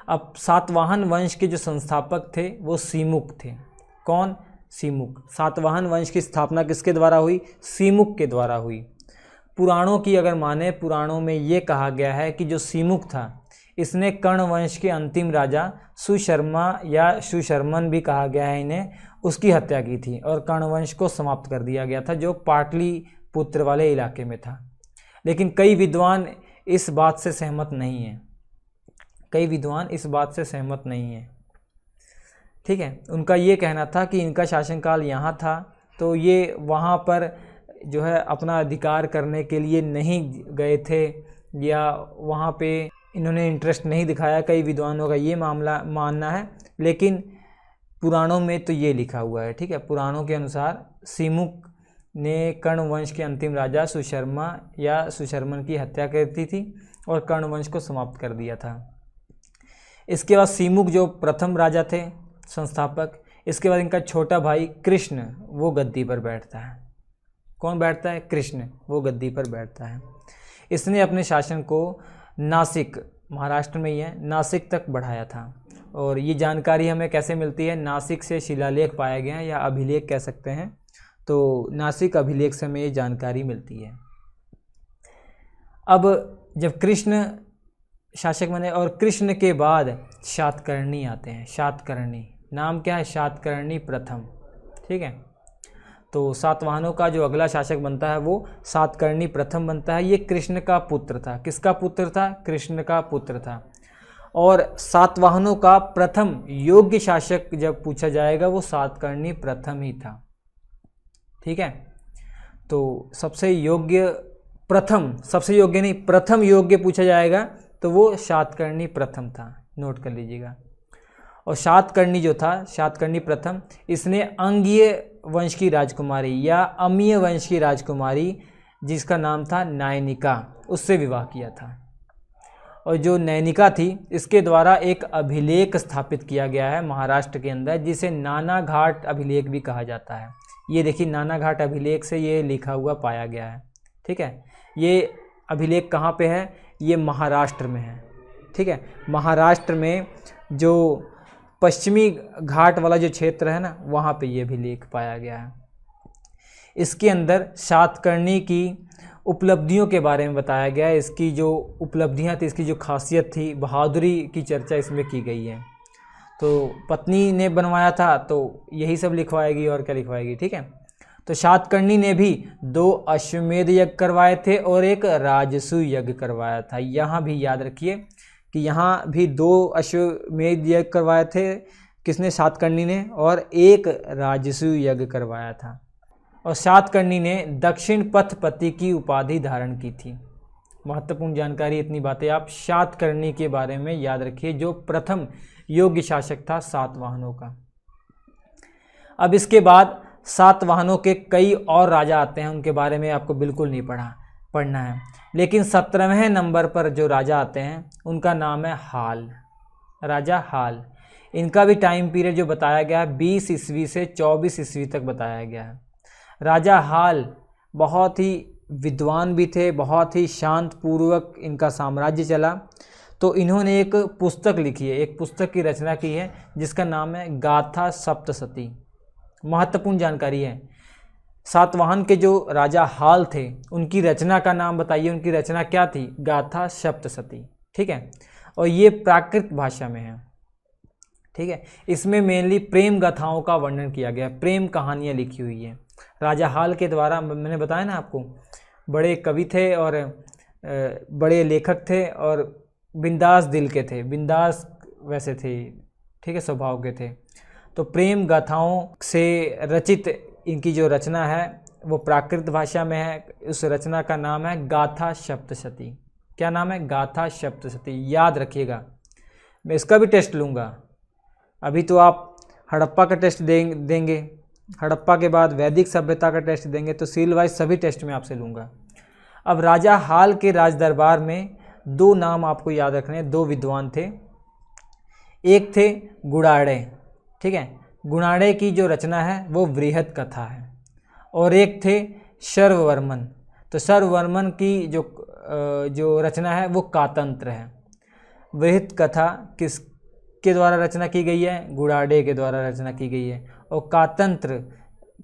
अब सातवाहन वंश के जो संस्थापक थे वो सीमुक थे। कौन? सीमुक। सातवाहन वंश की स्थापना किसके द्वारा हुई? सीमुक के द्वारा हुई। पुराणों की अगर माने, पुराणों में ये कहा गया है कि जो सीमुक था इसने कर्ण वंश के अंतिम राजा सुशर्मा या सुशर्मन भी कहा गया है इन्हें, उसकी हत्या की थी और कर्ण वंश को समाप्त कर दिया गया था जो पाटलिपुत्र वाले इलाके में था। लेकिन कई विद्वान इस बात से सहमत नहीं हैं। कई विद्वान इस बात से सहमत नहीं हैं। ठीक है, उनका ये कहना था कि इनका शासनकाल यहाँ था तो ये वहाँ पर जो है अपना अधिकार करने के लिए नहीं गए थे या वहाँ पे इन्होंने इंटरेस्ट नहीं दिखाया। कई विद्वानों का ये मामला मानना है, लेकिन पुराणों में तो ये लिखा हुआ है। ठीक है, पुराणों के अनुसार सीमुक ने कर्ण वंश के अंतिम राजा सुशर्मा या सुशर्मन की हत्या कर दी थी और कर्ण वंश को समाप्त कर दिया था। इसके बाद सीमुक जो प्रथम राजा थे संस्थापक, इसके बाद इनका छोटा भाई कृष्ण वो गद्दी पर बैठता है। कौन बैठता है? कृष्ण, वो गद्दी पर बैठता है। इसने अपने शासन को नासिक, महाराष्ट्र में ही है, नासिक तक बढ़ाया था। और ये जानकारी हमें कैसे मिलती है? नासिक से शिलालेख पाए गए हैं या अभिलेख कह सकते हैं। तो नासिक अभिलेख से हमें ये जानकारी मिलती है। अब जब कृष्ण शासक बने और कृष्ण के बाद शातकर्णी आते हैं। शातकर्णी नाम क्या है? शातकर्णी प्रथम। ठीक है, तो सातवाहनों का जो अगला शासक बनता है वो सातकर्णी प्रथम बनता है। ये कृष्ण का पुत्र था। किसका पुत्र था? कृष्ण का पुत्र था। और सातवाहनों का प्रथम योग्य शासक जब पूछा जाएगा वो सातकर्णी प्रथम ही था। ठीक है, तो सबसे योग्य प्रथम, सबसे योग्य नहीं, प्रथम योग्य पूछा जाएगा तो वो सातकर्णी प्रथम था, नोट कर लीजिएगा। और सातकर्णी जो था, सातकर्णी प्रथम, इसने अंगीय वंश की राजकुमारी या अमीय वंश की राजकुमारी जिसका नाम था नैनिका, उससे विवाह किया था। और जो नैनिका थी, इसके द्वारा एक अभिलेख स्थापित किया गया है महाराष्ट्र के अंदर, जिसे नाना घाट अभिलेख भी कहा जाता है। ये देखिए, नाना घाट अभिलेख से ये लिखा हुआ पाया गया है। ठीक है, ये अभिलेख कहाँ पे है? ये महाराष्ट्र में है। ठीक है, महाराष्ट्र में जो पश्चिमी घाट वाला जो क्षेत्र है ना, वहाँ पे ये अभिलेख पाया गया है। इसके अंदर सातकर्णी की उपलब्धियों के बारे में बताया गया है। इसकी जो उपलब्धियां थी, इसकी जो खासियत थी, बहादुरी की चर्चा इसमें की गई है। तो पत्नी ने बनवाया था तो यही सब लिखवाएगी, और क्या लिखवाएगी। ठीक है, तो सातकर्णी ने भी 2 अश्वमेध यज्ञ करवाए थे और एक राजसूय यज्ञ करवाया था। यहाँ भी याद रखिए कि यहाँ भी 2 अश्वमेध यज्ञ करवाए थे, किसने? सातकर्णी ने, और एक राजसूय यज्ञ करवाया था। और सातकर्णी ने दक्षिण पथपति की उपाधि धारण की थी। महत्वपूर्ण जानकारी, इतनी बातें आप सातकर्णी के बारे में याद रखिए, जो प्रथम योग्य शासक था सातवाहनों का। अब इसके बाद सातवाहनों के कई और राजा आते हैं, उनके बारे में आपको बिल्कुल नहीं पढ़ना है। लेकिन 17वें नंबर पर जो राजा आते हैं उनका नाम है हाल, राजा हाल। इनका भी टाइम पीरियड जो बताया गया है 20 ईस्वी से 24 ईस्वी तक बताया गया है। राजा हाल बहुत ही विद्वान भी थे, बहुत ही शांत पूर्वक इनका साम्राज्य चला। तो इन्होंने एक पुस्तक लिखी है, एक पुस्तक की रचना की है जिसका नाम है गाथा सप्तशती। महत्वपूर्ण जानकारी है। सातवाहन के जो राजा हाल थे उनकी रचना का नाम बताइए, उनकी रचना क्या थी? गाथा सप्तशती। ठीक है, और ये प्राकृत भाषा में है। ठीक है, इसमें मेनली प्रेम गाथाओं का वर्णन किया गया, प्रेम कहानियाँ लिखी हुई है राजा हाल के द्वारा। मैंने बताया ना आपको, बड़े कवि थे और बड़े लेखक थे और बिंदास दिल के थे, बिंदास वैसे थे। ठीक है, स्वभाव के थे। तो प्रेम गाथाओं से रचित इनकी जो रचना है वो प्राकृत भाषा में है। उस रचना का नाम है गाथा सप्तशती। क्या नाम है? गाथा सप्तशती। याद रखिएगा, मैं इसका भी टेस्ट लूँगा। अभी तो आप हड़प्पा का टेस्ट देंगे, हड़प्पा के बाद वैदिक सभ्यता का टेस्ट देंगे, तो सील वाइज सभी टेस्ट में आपसे लूँगा। अब राजा हाल के राज दरबार में 2 नाम आपको याद रखने हैं, 2 विद्वान थे। एक थे गुणाढ़े। ठीक है, गुणाढ़े की जो रचना है वो वृहत कथा है। और एक थे सर्ववर्मन। तो सर्ववर्मन की जो रचना है वो कातंत्र है। वृहत कथा किसके द्वारा रचना की गई है? गुणाढ़े के द्वारा रचना की गई है। और कातंत्र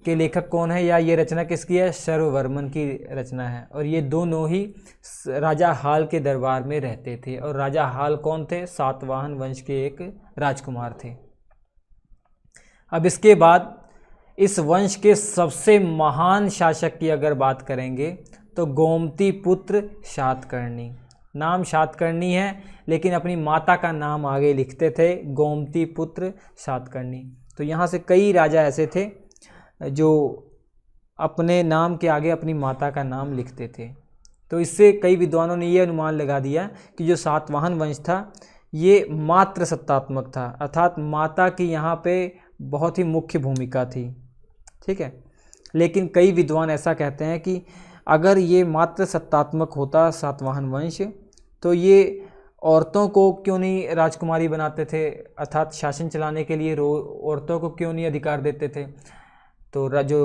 के लेखक कौन है, या ये रचना किसकी है? सर्ववर्मन की रचना है। और ये दोनों ही राजा हाल के दरबार में रहते थे। और राजा हाल कौन थे? सातवाहन वंश के एक राजकुमार थे। अब इसके बाद इस वंश के सबसे महान शासक की अगर बात करेंगे तो गोमती पुत्र सातकर्णी। नाम सातकर्णी है लेकिन अपनी माता का नाम आगे लिखते थे, गोमती पुत्र सातकर्णी। तो यहाँ से कई राजा ऐसे थे जो अपने नाम के आगे अपनी माता का नाम लिखते थे। तो इससे कई विद्वानों ने ये अनुमान लगा दिया कि जो सातवाहन वंश था ये मात्र सत्तात्मक था, अर्थात माता की यहाँ पे बहुत ही मुख्य भूमिका थी। ठीक है, लेकिन कई विद्वान ऐसा कहते हैं कि अगर ये मात्र सत्तात्मक होता सातवाहन वंश, तो ये औरतों को क्यों नहीं राजकुमारी बनाते थे, अर्थात शासन चलाने के लिए औरतों को क्यों नहीं अधिकार देते थे। तो जो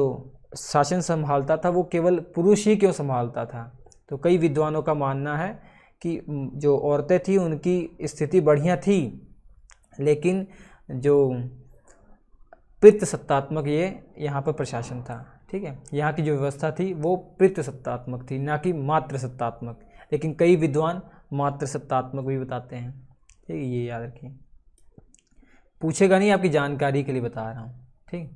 शासन संभालता था वो केवल पुरुष ही क्यों संभालता था। तो कई विद्वानों का मानना है कि जो औरतें थी उनकी स्थिति बढ़िया थी, लेकिन जो पितृ सत्तात्मक ये यहाँ पर प्रशासन था। ठीक है, यहाँ की जो व्यवस्था थी वो पितृ सत्तात्मक थी, ना कि मात्र सत्तात्मक। लेकिन कई विद्वान मात्र सत्तात्मक भी बताते हैं। ठीक है, ये याद रखिए, पूछेगा नहीं, आपकी जानकारी के लिए बता रहा हूँ। ठीक,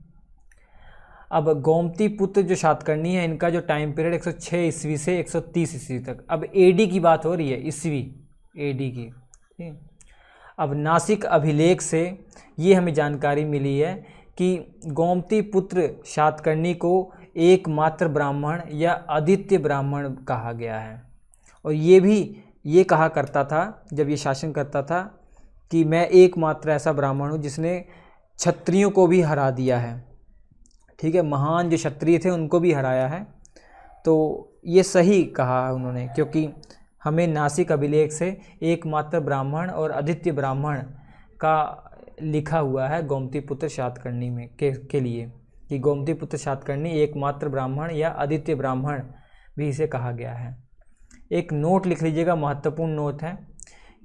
अब गोमती पुत्र जो सातकर्णी है, इनका जो टाइम पीरियड 106 ईस्वी से 130 ईस्वी तक। अब एडी की बात हो रही है, ईस्वी एडी की। ठीक, अब नासिक अभिलेख से ये हमें जानकारी मिली है कि गोमती पुत्र सातकर्णी को एकमात्र ब्राह्मण या आदित्य ब्राह्मण कहा गया है। और ये भी ये कहा करता था जब ये शासन करता था कि मैं एकमात्र ऐसा ब्राह्मण हूँ जिसने क्षत्रियों को भी हरा दिया है। ठीक है, महान जो क्षत्रिय थे उनको भी हराया है। तो ये सही कहा उन्होंने, क्योंकि हमें नासिक अभिलेख से एकमात्र ब्राह्मण और आदित्य ब्राह्मण का लिखा हुआ है गोमतीपुत्र शातकर्णी में के लिए कि गोमतीपुत्र शातकर्णी एकमात्र ब्राह्मण या आदित्य ब्राह्मण भी इसे कहा गया है। एक नोट लिख लीजिएगा, महत्वपूर्ण नोट है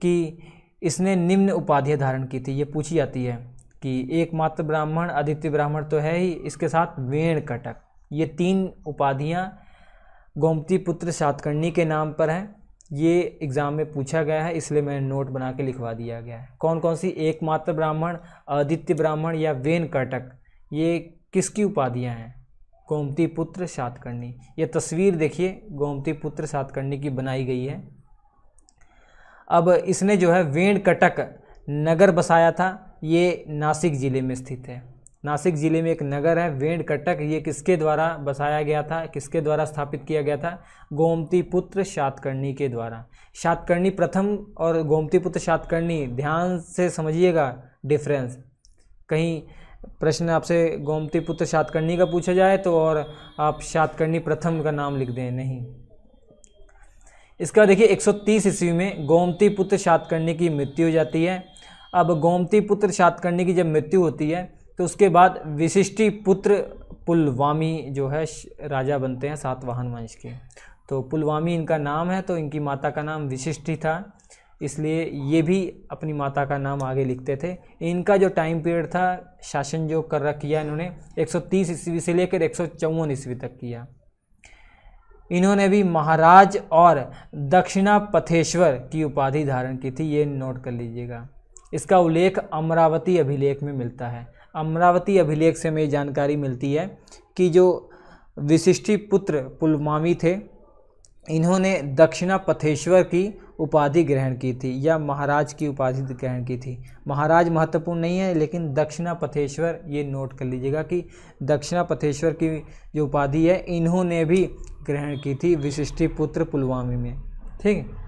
कि इसने निम्न उपाधियाँ धारण की थी। ये पूछी जाती है कि एकमात्र ब्राह्मण, आदित्य ब्राह्मण तो है ही, इसके साथ वेणकटक, ये 3 उपाधियाँ गोमतीपुत्र शातकर्णी के नाम पर हैं। ये एग्ज़ाम में पूछा गया है, इसलिए मैंने नोट बना के लिखवा दिया गया है। कौन कौन सी? एकमात्र ब्राह्मण, आदित्य ब्राह्मण या वेणकटक, ये किसकी उपाधियाँ हैं? गोमतीपुत्र शातकर्णी। ये तस्वीर देखिए गोमतीपुत्र शातकर्णी की बनाई गई है। अब इसने जो है वेणकटक नगर बसाया था, ये नासिक ज़िले में स्थित है। नासिक ज़िले में एक नगर है वेणकटक, ये किसके द्वारा बसाया गया था, किसके द्वारा स्थापित किया गया था? गोमतीपुत्र शातकर्णी के द्वारा। शातकर्णी प्रथम और गोमतीपुत्र शातकर्णी, ध्यान से समझिएगा डिफरेंस। कहीं प्रश्न आपसे गोमतीपुत्र शातकर्णी का पूछा जाए तो और आप शातकर्णी प्रथम का नाम लिख दें, नहीं। इसका देखिए 130 ईस्वी में गोमतीपुत्र शातकर्णी की मृत्यु हो जाती है। अब गोमतीपुत्र शातकर्णी की जब मृत्यु होती है तो उसके बाद विशिष्टिपुत्र पुलवामी जो है राजा बनते हैं सातवाहन वंश के। तो पुलवामी इनका नाम है, तो इनकी माता का नाम विशिष्टि था, इसलिए ये भी अपनी माता का नाम आगे लिखते थे। इनका जो टाइम पीरियड था, शासन जो कर किया इन्होंने 130 ईस्वी से लेकर 154 ईस्वी तक किया। इन्होंने भी महाराज और दक्षिणापथेश्वर की उपाधि धारण की थी, ये नोट कर लीजिएगा। इसका उल्लेख अमरावती अभिलेख में मिलता है। अमरावती अभिलेख से हमें जानकारी मिलती है कि जो विशिष्टिपुत्र पुलमावी थे, इन्होंने दक्षिणापथेश्वर की उपाधि ग्रहण की थी या महाराज की उपाधि ग्रहण की थी। महाराज महत्वपूर्ण नहीं है, लेकिन दक्षिणापथेश्वर ये नोट कर लीजिएगा कि दक्षिणापथेश्वर की जो उपाधि है इन्होंने भी ग्रहण की थी विशिष्टिपुत्र पुलवामी में। ठीक है,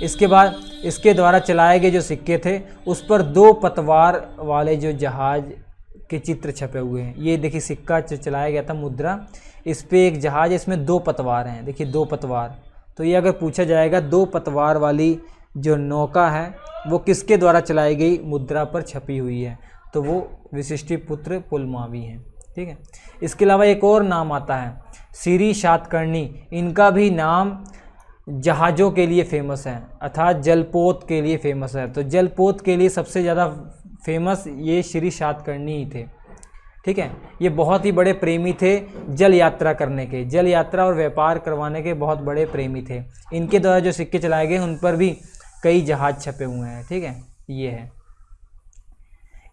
इसके बाद इसके द्वारा चलाए गए जो सिक्के थे उस पर 2 पतवार वाले जो जहाज के चित्र छपे हुए हैं। ये देखिए सिक्का चलाया गया था, मुद्रा, इस पे एक जहाज है, इसमें 2 पतवार हैं, देखिए 2 पतवार। तो ये अगर पूछा जाएगा 2 पतवार वाली जो नौका है वो किसके द्वारा चलाई गई मुद्रा पर छपी हुई है, तो वो विशिष्टिपुत्र पुलमावी है। ठीक है, इसके अलावा एक और नाम आता है श्री शातकर्णी। इनका भी नाम जहाज़ों के लिए फेमस है, अर्थात जलपोत के लिए फेमस है। तो जलपोत के लिए सबसे ज़्यादा फेमस ये श्री शातकर्णी ही थे। ठीक है, ये बहुत ही बड़े प्रेमी थे जल यात्रा करने के, जल यात्रा और व्यापार करवाने के बहुत बड़े प्रेमी थे। इनके द्वारा जो सिक्के चलाए गए उन पर भी कई जहाज छपे हुए हैं। ठीक है, ये है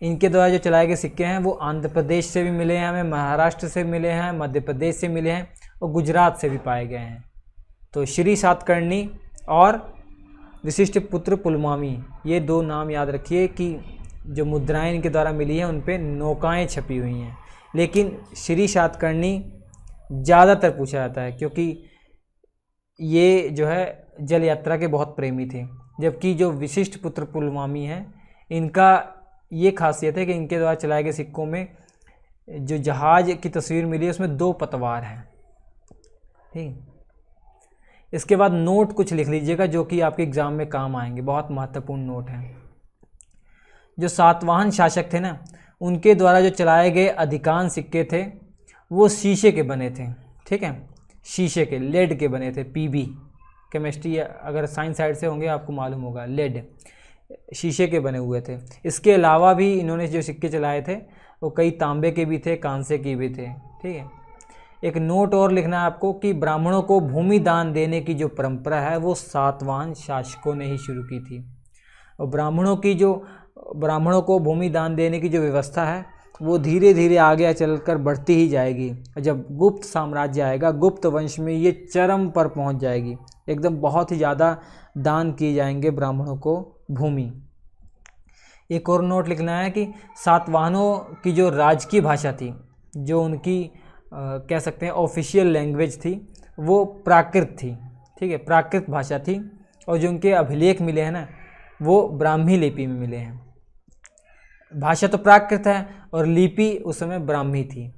इनके द्वारा जो चलाए गए सिक्के हैं वो आंध्र प्रदेश से भी मिले हैं, हमें महाराष्ट्र से मिले हैं, मध्य प्रदेश से मिले हैं और गुजरात से भी पाए गए हैं। तो श्री शातकर्णी और विशिष्टिपुत्र पुलमावी, ये 2 नाम याद रखिए कि जो मुद्राएं इनके द्वारा मिली हैं उन पे नौकाएं छपी हुई हैं। लेकिन श्री शातकर्णी ज़्यादातर पूछा जाता है क्योंकि ये जो है जल यात्रा के बहुत प्रेमी थे, जबकि जो विशिष्टिपुत्र पुलमावी हैं इनका ये खासियत है कि इनके द्वारा चलाए गए सिक्कों में जो जहाज की तस्वीर मिली है उसमें 2 पतवार हैं। ठीक, इसके बाद नोट कुछ लिख लीजिएगा जो कि आपके एग्ज़ाम में काम आएंगे, बहुत महत्वपूर्ण नोट हैं। जो सातवाहन शासक थे ना, उनके द्वारा जो चलाए गए अधिकांश सिक्के थे वो शीशे के बने थे। ठीक है, शीशे के, लेड के बने थे। पीबी केमिस्ट्री अगर साइंस साइड से होंगे आपको मालूम होगा, लेड शीशे के बने हुए थे। इसके अलावा भी इन्होंने जो सिक्के चलाए थे वो कई तांबे के भी थे, कांसे के भी थे। ठीक है, एक नोट और लिखना है आपको कि ब्राह्मणों को भूमि दान देने की जो परंपरा है वो सातवाहन शासकों ने ही शुरू की थी। और ब्राह्मणों को भूमि दान देने की जो व्यवस्था है वो धीरे धीरे आगे चलकर बढ़ती ही जाएगी। जब गुप्त साम्राज्य आएगा, गुप्त वंश में ये चरम पर पहुंच जाएगी, एकदम बहुत ही ज़्यादा दान किए जाएंगे ब्राह्मणों को भूमि। एक और नोट लिखना है कि सातवाहनों की जो राजकीय भाषा थी, जो उनकी कह सकते हैं ऑफिशियल लैंग्वेज थी वो प्राकृत थी, ठीक है, प्राकृत भाषा थी। और जो उनके अभिलेख मिले हैं ना वो ब्राह्मी लिपि में मिले हैं। भाषा तो प्राकृत है और लिपि उस समय ब्राह्मी थी।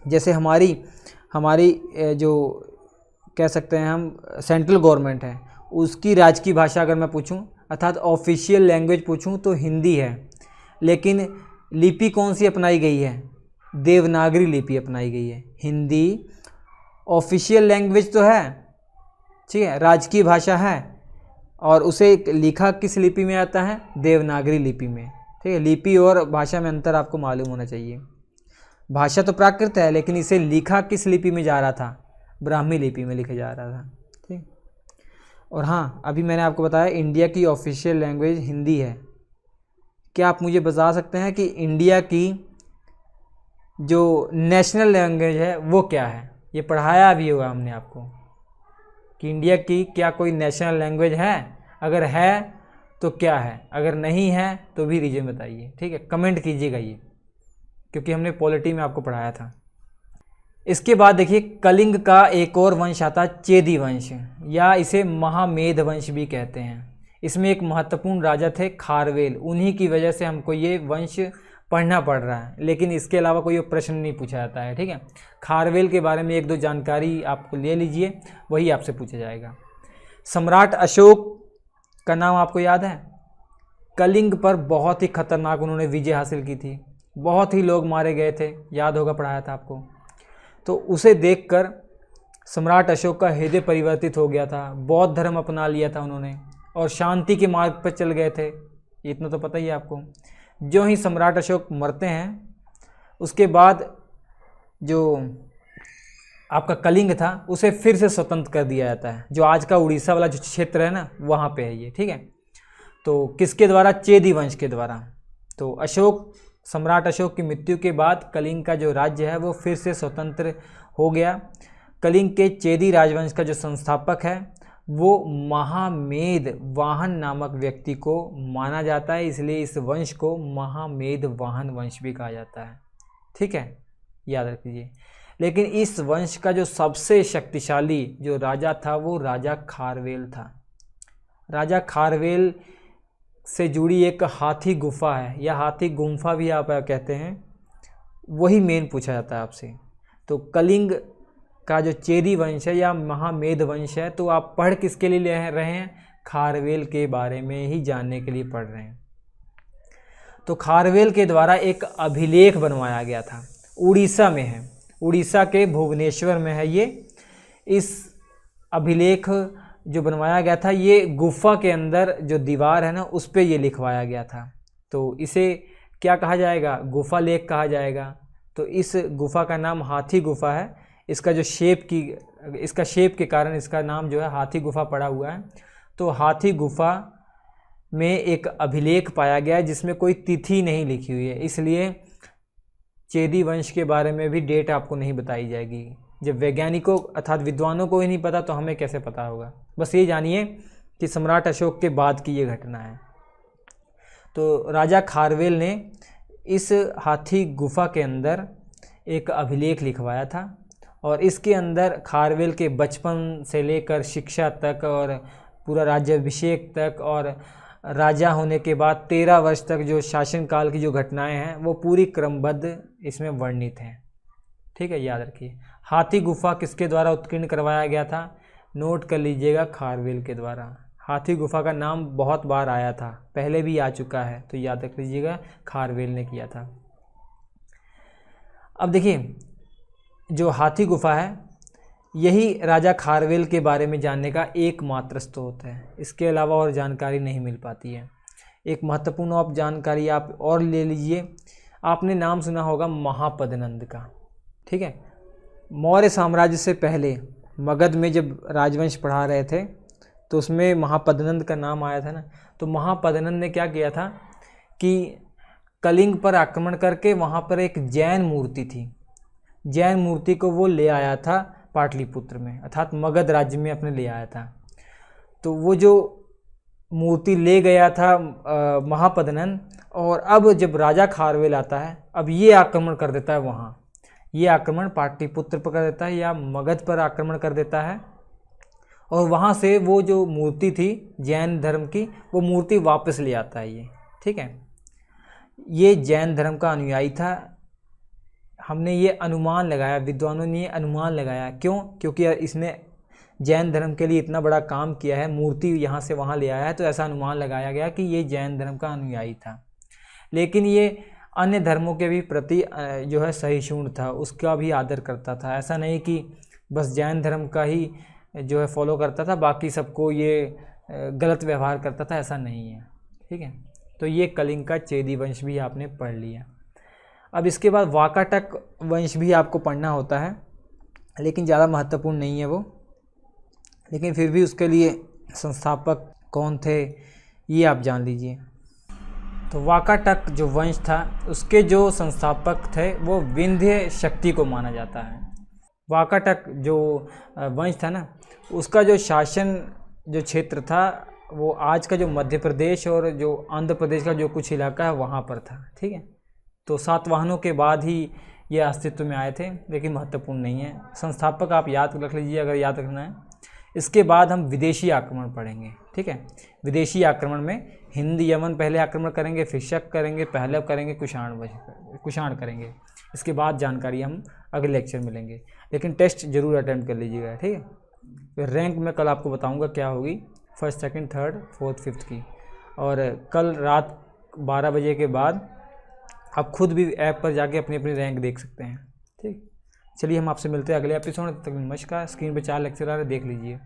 जैसे हमारी जो कह सकते हैं हम सेंट्रल गवर्नमेंट है उसकी राजकीय भाषा अगर मैं पूछूं अर्थात ऑफिशियल लैंग्वेज पूछूं तो हिंदी है, लेकिन लिपि कौन सी अपनाई गई है? देवनागरी लिपि अपनाई गई है। हिंदी ऑफिशियल लैंग्वेज तो है, ठीक है, राजकीय भाषा है, और उसे लिखा किस लिपि में आता है? देवनागरी लिपि में, ठीक है। लिपि और भाषा में अंतर आपको मालूम होना चाहिए। भाषा तो प्राकृत है लेकिन इसे लिखा किस लिपि में जा रहा था? ब्राह्मी लिपि में लिखा जा रहा था, ठीक। और हाँ, अभी मैंने आपको बताया इंडिया की ऑफिशियल लैंग्वेज हिंदी है। क्या आप मुझे बता सकते हैं कि इंडिया की जो नेशनल लैंग्वेज है वो क्या है? ये पढ़ाया भी होगा हमने आपको कि इंडिया की क्या कोई नेशनल लैंग्वेज है, अगर है तो क्या है, अगर नहीं है तो भी रीजन बताइए, ठीक है, कमेंट कीजिएगा ये, क्योंकि हमने पॉलिटी में आपको पढ़ाया था। इसके बाद देखिए कलिंग का एक और वंश आता चेदी वंश, या इसे महामेध वंश भी कहते हैं। इसमें एक महत्वपूर्ण राजा थे खारवेल, उन्हीं की वजह से हमको ये वंश पढ़ना पड़ रहा है, लेकिन इसके अलावा कोई प्रश्न नहीं पूछा जाता है, ठीक है। खारवेल के बारे में एक दो जानकारी आपको ले लीजिए, वही आपसे पूछा जाएगा। सम्राट अशोक का नाम आपको याद है? कलिंग पर बहुत ही खतरनाक उन्होंने विजय हासिल की थी, बहुत ही लोग मारे गए थे, याद होगा पढ़ाया था आपको। तो उसे देखकर सम्राट अशोक का हृदय परिवर्तित हो गया था, बौद्ध धर्म अपना लिया था उन्होंने और शांति के मार्ग पर चल गए थे, इतना तो पता ही है आपको। जो ही सम्राट अशोक मरते हैं उसके बाद जो आपका कलिंग था उसे फिर से स्वतंत्र कर दिया जाता है, जो आज का उड़ीसा वाला जो क्षेत्र है ना वहाँ पे है ये, ठीक है। तो किसके द्वारा? चेदी वंश के द्वारा। तो सम्राट अशोक की मृत्यु के बाद कलिंग का जो राज्य है वो फिर से स्वतंत्र हो गया। कलिंग के चेदी राजवंश का जो संस्थापक है वो महामेध वाहन नामक व्यक्ति को माना जाता है, इसलिए इस वंश को महामेध वाहन वंश भी कहा जाता है, ठीक है, याद रखिए। लेकिन इस वंश का जो सबसे शक्तिशाली जो राजा था वो राजा खारवेल था। राजा खारवेल से जुड़ी एक हाथी गुफा है, या हाथी गुम्फा भी आप कहते हैं, वही मेन पूछा जाता है आपसे। तो कलिंग का जो चेदी वंश है या महामेध वंश है, तो आप पढ़ किसके लिए ले रहे हैं? खारवेल के बारे में ही जानने के लिए पढ़ रहे हैं। तो खारवेल के द्वारा एक अभिलेख बनवाया गया था, उड़ीसा में है, उड़ीसा के भुवनेश्वर में है ये। इस अभिलेख जो बनवाया गया था ये गुफा के अंदर जो दीवार है ना उस पे ये लिखवाया गया था। तो इसे क्या कहा जाएगा? गुफा लेख कहा जाएगा। तो इस गुफा का नाम हाथी गुफा है। इसका जो शेप के कारण इसका नाम जो है हाथी गुफा पड़ा हुआ है। तो हाथी गुफा में एक अभिलेख पाया गया है जिसमें कोई तिथि नहीं लिखी हुई है, इसलिए चेदी वंश के बारे में भी डेट आपको नहीं बताई जाएगी। जब वैज्ञानिकों अर्थात विद्वानों को ही नहीं पता तो हमें कैसे पता होगा। बस ये जानिए कि सम्राट अशोक के बाद की ये घटना है। तो राजा खारवेल ने इस हाथी गुफा के अंदर एक अभिलेख लिखवाया था और इसके अंदर खारवेल के बचपन से लेकर शिक्षा तक और पूरा राज्याभिषेक तक और राजा होने के बाद 13 वर्ष तक जो शासनकाल की जो घटनाएं हैं वो पूरी क्रमबद्ध इसमें वर्णित हैं, ठीक है, याद रखिए। हाथी गुफा किसके द्वारा उत्कीर्ण करवाया गया था? नोट कर लीजिएगा, खारवेल के द्वारा। हाथी गुफा का नाम बहुत बार आया था, पहले भी आ चुका है, तो याद रख लीजिएगा खारवेल ने किया था। अब देखिए जो हाथी गुफा है यही राजा खारवेल के बारे में जानने का एकमात्र स्रोत है, इसके अलावा और जानकारी नहीं मिल पाती है। एक महत्वपूर्ण आप जानकारी आप और ले लीजिए, आपने नाम सुना होगा महापद्नंद का, ठीक है। मौर्य साम्राज्य से पहले मगध में जब राजवंश पढ़ा रहे थे तो उसमें महापद्नंद का नाम आया था ना। तो महापद्नंद ने क्या किया था कि कलिंग पर आक्रमण करके वहाँ पर एक जैन मूर्ति थी, जैन मूर्ति को वो ले आया था पाटलिपुत्र में अर्थात मगध राज्य में अपने ले आया था। तो वो जो मूर्ति ले गया था महापद्नंद, और अब जब राजा खारवेल आता है अब ये आक्रमण कर देता है वहाँ। ये आक्रमण पाटलिपुत्र पर कर देता है या मगध पर आक्रमण कर देता है, और वहाँ से वो जो मूर्ति थी जैन धर्म की, वो मूर्ति वापस ले आता है ये, ठीक है। ये जैन धर्म का अनुयायी था। हमने ये अनुमान लगाया, विद्वानों ने ये अनुमान लगाया, क्यों? क्योंकि इसने जैन धर्म के लिए इतना बड़ा काम किया है, मूर्ति यहाँ से वहाँ ले आया है, तो ऐसा अनुमान लगाया गया कि ये जैन धर्म का अनुयायी था। लेकिन ये अन्य धर्मों के भी प्रति जो है सहिष्णु था, उसका भी आदर करता था। ऐसा नहीं कि बस जैन धर्म का ही जो है फॉलो करता था, बाकी सबको ये गलत व्यवहार करता था, ऐसा नहीं है, ठीक है। तो ये कलिंग का चेदी वंश भी आपने पढ़ लिया। अब इसके बाद वाकाटक वंश भी आपको पढ़ना होता है, लेकिन ज़्यादा महत्वपूर्ण नहीं है वो, लेकिन फिर भी उसके लिए संस्थापक कौन थे ये आप जान लीजिए। तो वाकाटक जो वंश था, उसके जो संस्थापक थे वो विंध्य शक्ति को माना जाता है। वाकाटक जो वंश था ना, उसका जो शासन जो क्षेत्र था वो आज का जो मध्य प्रदेश और जो आंध्र प्रदेश का जो कुछ इलाका है वहाँ पर था, ठीक है। तो सातवाहनों के बाद ही ये अस्तित्व में आए थे, लेकिन महत्वपूर्ण नहीं है। संस्थापक आप याद रख लीजिए अगर याद रखना है। इसके बाद हम विदेशी आक्रमण पढ़ेंगे, ठीक है। विदेशी आक्रमण में हिंद यमन पहले आक्रमण करेंगे, फिर शक करेंगे, पहले करेंगे कुषाण करेंगे। इसके बाद जानकारी हम अगले लेक्चर में लेंगे, लेकिन टेस्ट जरूर अटेम्प्ट कर लीजिएगा, ठीक है। फिर रैंक में कल आपको बताऊंगा क्या होगी, first, second, third, fourth, fifth की। और कल रात 12 बजे के बाद आप खुद भी ऐप पर जाके अपनी अपनी रैंक देख सकते हैं, ठीक। चलिए हम आपसे मिलते हैं अगले एपिसोड, तब तक नमस्कार। स्क्रीन पे 4 लेक्चर आ रहे, देख लीजिए।